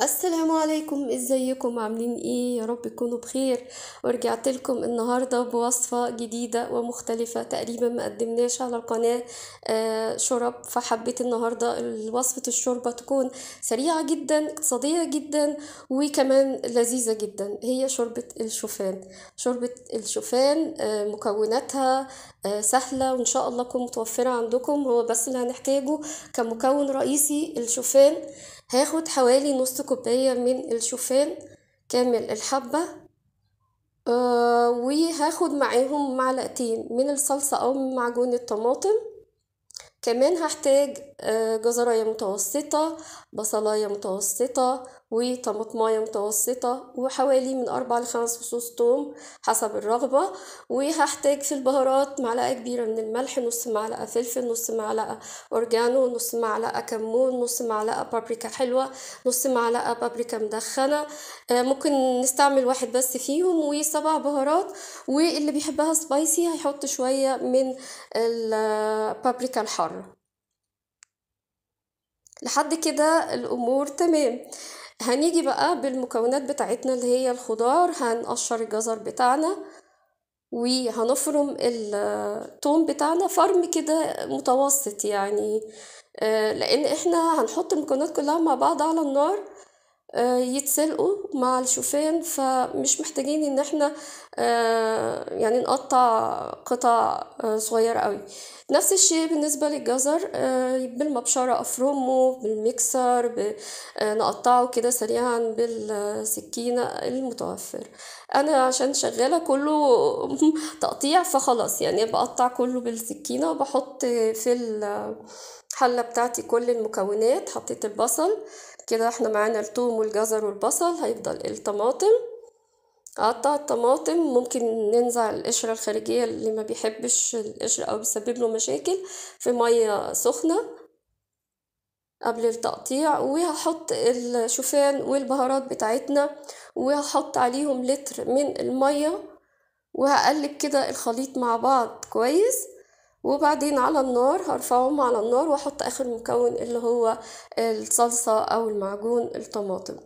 السلام عليكم، ازيكم؟ عاملين ايه؟ يا رب تكونوا بخير. ورجعت لكم النهارده بوصفه جديده ومختلفه، تقريبا ما قدمناش على القناه شرب، فحبيت النهارده وصفه الشوربه تكون سريعه جدا، اقتصاديه جدا، وكمان لذيذه جدا. هي شوربه الشوفان. شوربه الشوفان مكوناتها سهله، وان شاء الله تكون متوفره عندكم. هو بس اللي هنحتاجه كمكون رئيسي الشوفان. هاخد حوالي نص كوباية من الشوفان كامل الحبة. وهاخد معاهم معلقتين من الصلصة أو من معجون الطماطم. كمان هحتاج جزراية متوسطة، بصلاية متوسطة، وطماطماية متوسطة، وحوالي من 4 ل5 فصوص توم حسب الرغبة. وهحتاج في البهارات معلقة كبيرة من الملح، نص معلقة فلفل، نص معلقة أورجانو، نص معلقة كمون، نص معلقة بابريكا حلوة، نص معلقة بابريكا مدخنة. ممكن نستعمل واحد بس فيهم، و7 بهارات. واللي بيحبها سبايسي هيحط شوية من البابريكا الحارة. لحد كده الأمور تمام. هنيجي بقى بالمكونات بتاعتنا اللي هي الخضار. هنقشر الجزر بتاعنا، وهنفرم الثوم بتاعنا فرم كده متوسط يعني. لأن احنا هنحط المكونات كلها مع بعض على النار، يتسلقوا مع الشوفان، فمش محتاجين ان احنا يعني نقطع قطع صغيرة قوي. نفس الشيء بالنسبة للجزر، بالمبشرة افرمه، بالميكسر نقطعه كده سريعا بالسكينة المتوفر. انا عشان شغالة كله تقطيع، فخلاص يعني بقطع كله بالسكينة، وبحط في الحلة بتاعتي كل المكونات. حطيت البصل كده، احنا معانا الثوم والجزر والبصل. هيفضل الطماطم. اقطع الطماطم، ممكن ننزع القشرة الخارجية اللي ما بيحبش القشرة او بيسبب له مشاكل في مية سخنة قبل التقطيع. وهحط الشوفان والبهارات بتاعتنا، وهحط عليهم لتر من المية، وهقلب كده الخليط مع بعض كويس. وبعدين على النار هرفعهم على النار، واحط اخر مكون اللي هو الصلصة او المعجون الطماطم.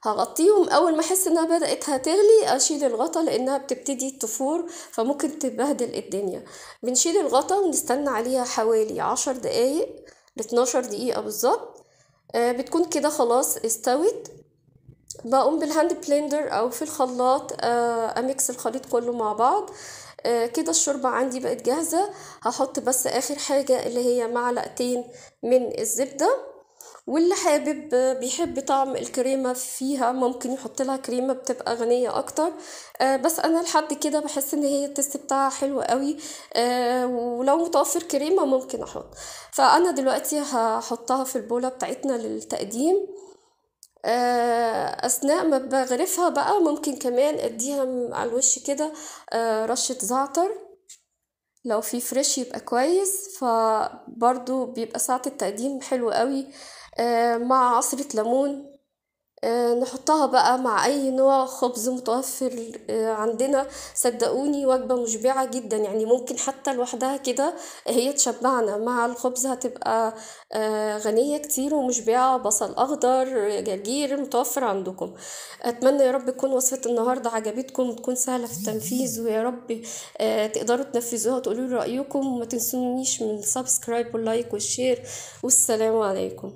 هغطيهم اول ما احس انها بدأت هتغلي، اشيل الغطا لانها بتبتدي تفور فممكن تبهدل الدنيا. بنشيل الغطا ونستنى عليها حوالي 10 دقايق ل12 دقيقة بالظبط. بتكون كده خلاص استوت. بقوم بالهاند بلندر او في الخلاط اميكس الخليط كله مع بعض. كده الشوربة عندي بقت جاهزة. هحط بس اخر حاجة اللي هي معلقتين من الزبدة. واللي حابب بيحب طعم الكريمة فيها ممكن يحط لها كريمة، بتبقى غنية اكتر. بس انا لحد كده بحس ان هي التست بتاعها حلو قوي. ولو متوفر كريمة ممكن احط. فانا دلوقتي هحطها في البولة بتاعتنا للتقديم. اثناء ما بغرفها بقى ممكن كمان اديها على الوش كده رشة زعتر. لو في فريش يبقى كويس، فبرضو بيبقى ساعة التقديم حلو قوي. مع عصرة ليمون. نحطها بقى مع اي نوع خبز متوفر عندنا. صدقوني وجبة مشبعة جدا، يعني ممكن حتى لوحدها كده هي تشبعنا. مع الخبز هتبقى غنية كتير ومشبعة. بصل اخضر، جرجير متوفر عندكم. اتمنى يا رب تكون وصفة النهاردة عجبتكم وتكون سهلة في التنفيذ، ويا رب تقدروا تنفذوها وتقولوا لي رأيكم. وما تنسونيش من السبسكرايب واللايك والشير. والسلام عليكم.